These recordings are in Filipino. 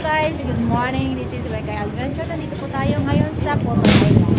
guys, good morning. This is Lekay Adventure. Nandito po tayo ngayon sa Puerto Island.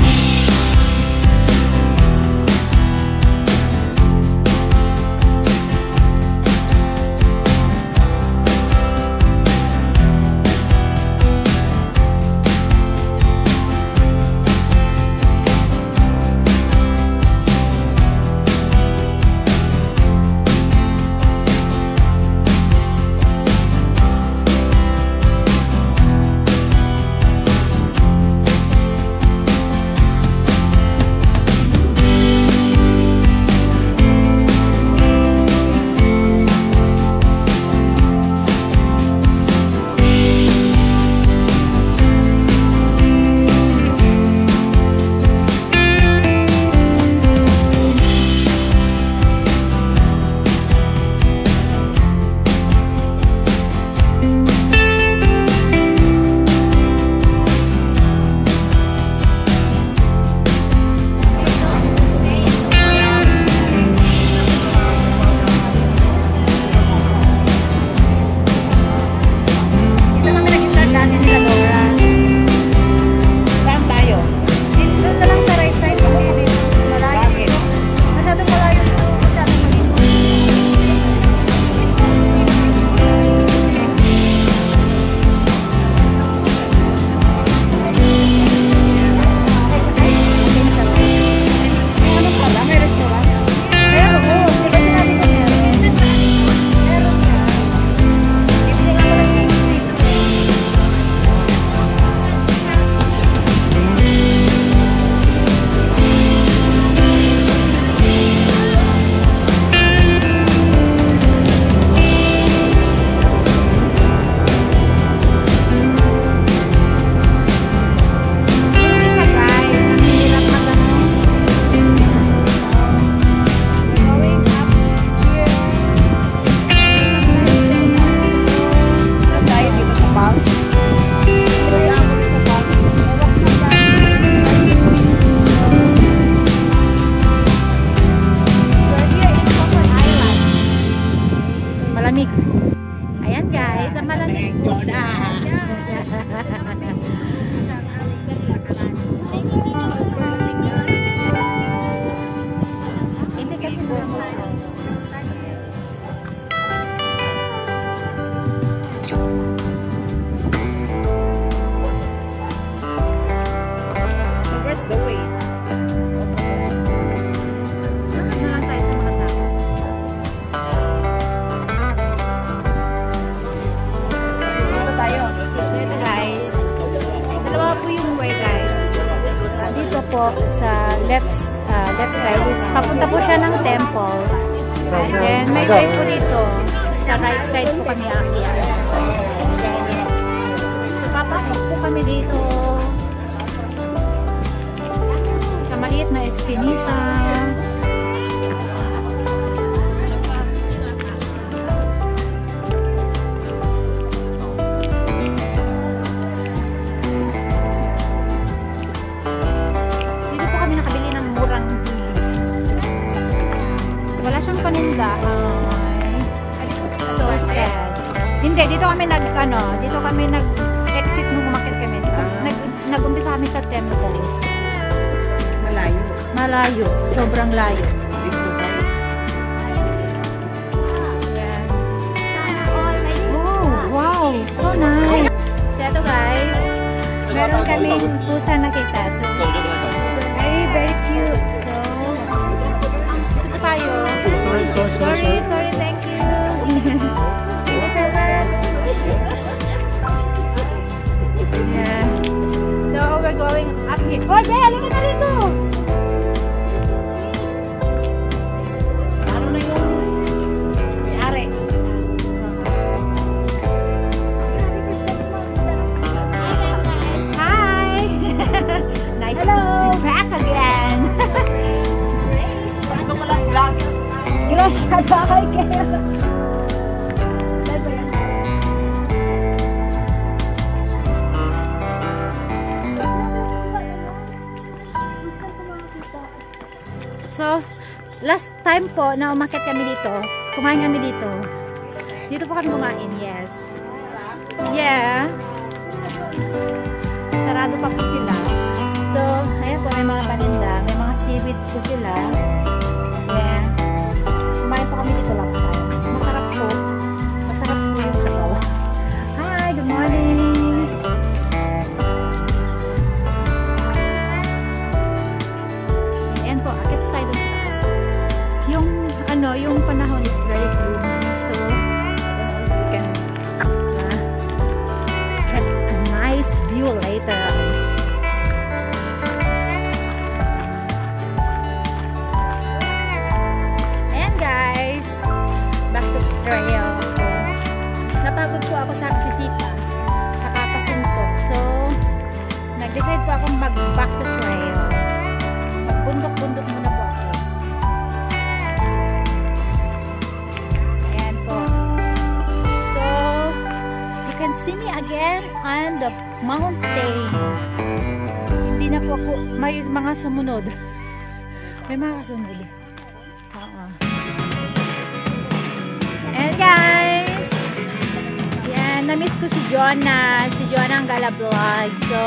Ayan guys, ang malamig po na. Hindi kasi so where's the way? Po sa left side, papunta po siya ng temple, and may way po dito sa right side po kami aakyat. So papasok po kami dito sa maliit na eskinita. Paninda. So sad. Hindi, dito kami nag-exit nung umakit kami. Nag-umpisa kami sa temple. Malayo. Malayo. Sobrang layo. Ayan. Oh, wow. So nice. So ito guys, meron kaming pusa nakita. So, very cute. So, ito tayo. Sorry, thank you. Thank you so much. Yeah. So we're going up here. Oh, Jay, halika na rito. Ano na yung may-ari? Hi. Nice to be back again. Ano palang vlog? Gracias, dahil kayo. So, last time po na umakyat kami dito, kumain kami dito. Dito po kami kumain, yes. Yeah. bago pa po sila. So, ayan po, may mga paninda. May mga seaweeds po sila. Ayan. Kumain po kami dito last time. Masarap po. Masarap po yung sabaw. Hi, good morning! Ayan po, akit tayo dun sa taas. Yung, ano, yung panahon is very gloomy. So, I don't know if you can get a nice view later on. Ayan guys, back to the trail. Napagod po ako sa Sisipa, sa kakasuntok. So, nag-decide po akong mag-back to trail. Magbundok-bundok muna po ako. Ayan po. So, you can see me again on the mountain. Hindi na po ako, may mga sumunod. May mga kasunod. And guys, yan, na-miss ko si Jonah. Si Jonah ang Gala Vlog. So,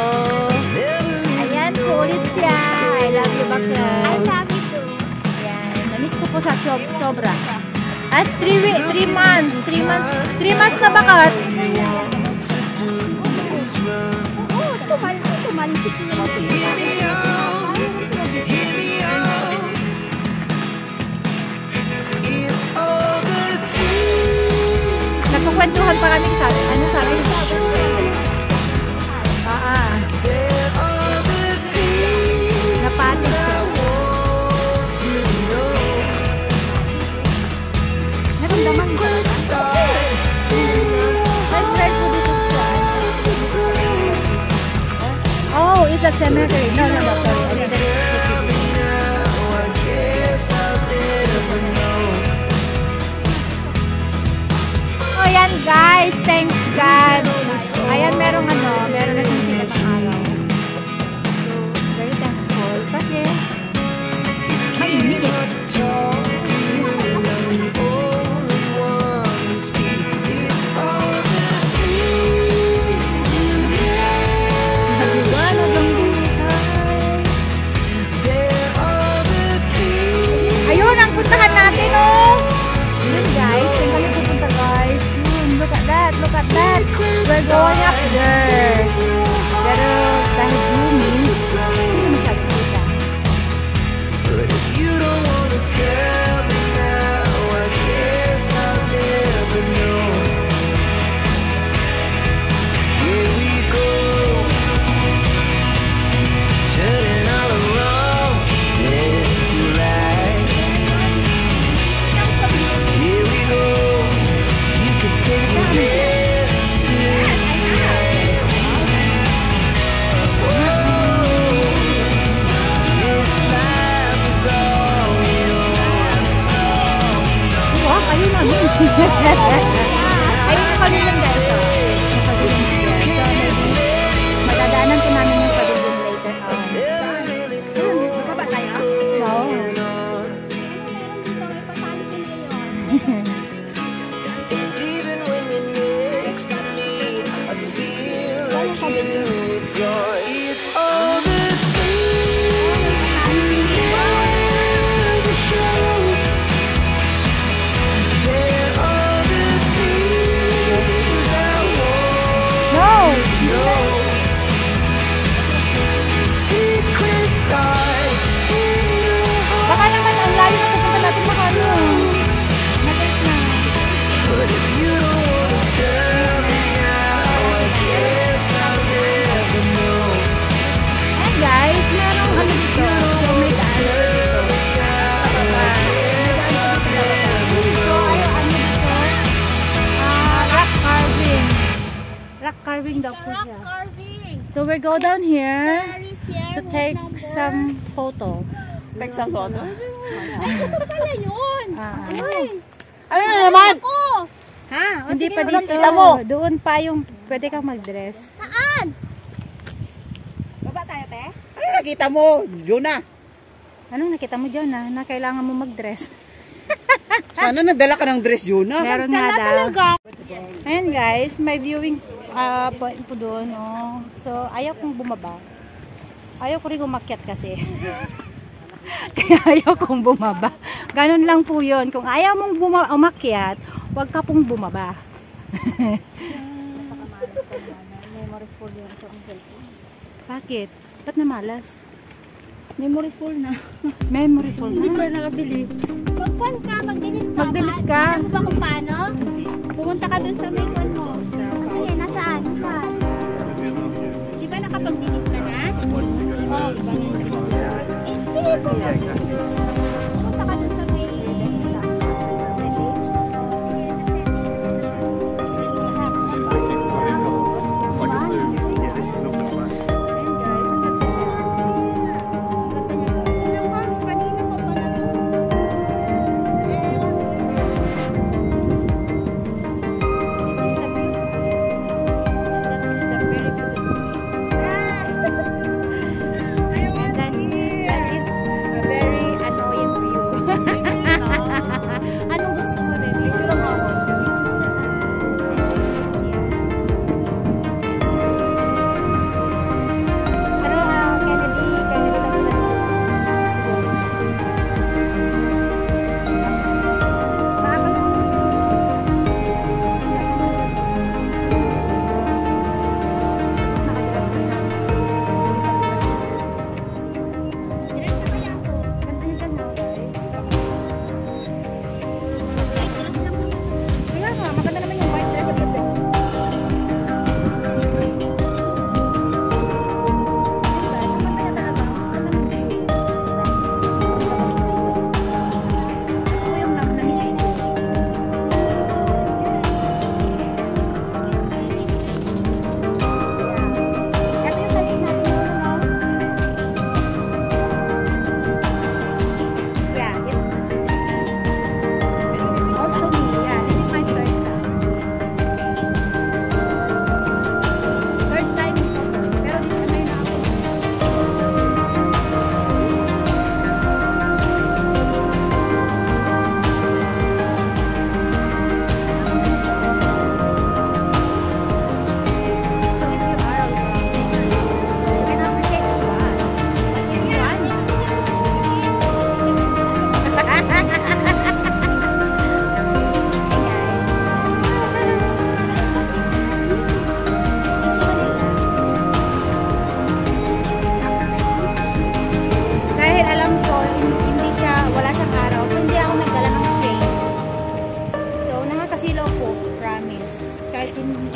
ayan po ulit siya. I love you, bakla. I love you too. Ayan, na-miss ko po sa sobra. As 3 months. 3 months na bakat. Oo, tumalisik ko yun. Nagkukwentuhan pa kami sa ano sabi? Napatis siya. Naramdaman ko. Friend po dito sa oh, it's a cemetery. No, sorry. Ayan guys, thanks God. Ayan, meron na siyang sikat ng araw. So, very thankful. Kasi, mainit. Ayun, ang puntahan natin, oh! Yun guys, tingnan kami pupunta guys. Look at that, look at that. We're going up there. Pero dahil gloomy, hindi makakita. But if you don't want to tell me now, I guess I'll never know. Here we go, turning all the wrongs into rights. Here we go, you can take me there. Ayun na. Ayun yung pagiging guys. Madadaanan ko namin yung pagiging later on. Baba tayo? No. Even when you're next to me, I feel like you were gone. It's all the things you never show. They're all the things I want No. to know. Secret stars in your heart. Baka naman ang layo na pupunta natin makano. Nag-break na. But if you don't want to tell me now, I guess I'll never know. And guys, merong ano dito. So may daan dito. Rock carving. Rock carving daw po siya. Carving. So we go down here Very fair. to take some photo. Take some photo? Ay, ito pala yun. Ay. Ano na naman? Ako. Ha? Hindi pa anong dito. kita mo? Doon pa yung pwede kang mag-dress. Saan? Baba tayo, te? Ano nakita mo, Jonah? Anong nakita mo dyan na kailangan mo mag-dress? Sana nadala ka ng dress, Jonah. Meron nga daw. Talaga. Ayan guys, may viewing point po doon, oh. So, ayaw kong bumaba. Ayaw ko rin umakyat kasi. Kaya ayaw kong bumaba. Ganun lang po yun. Kung ayaw mong umakyat, huwag ka pong bumaba. Memory full yung sa cellphone. Bakit? Ba't namalas? Memory full na. Memory full Hindi pa na. nakabili. Mag-phone ka, mag-delete ka. Mag-delete ka. Alam mo ba kung paano? Pumunta ka dun sa may phone mo. Ay, nasaan? Nasaan? Di ba nakapag-delete ka na? Oo, hindi po. Pumunta ka dun sa may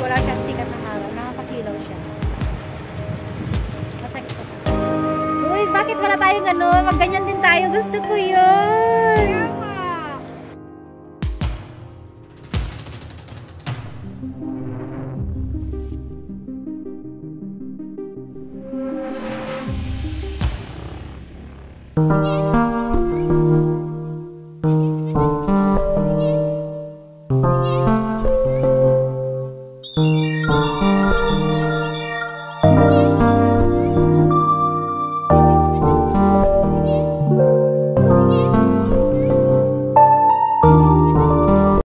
wala siyang sikat ng araw, nakakasilaw siya. Masakit ko. Uy, bakit wala tayong ano? Magganyan din tayo. Gusto ko yun. Yeah.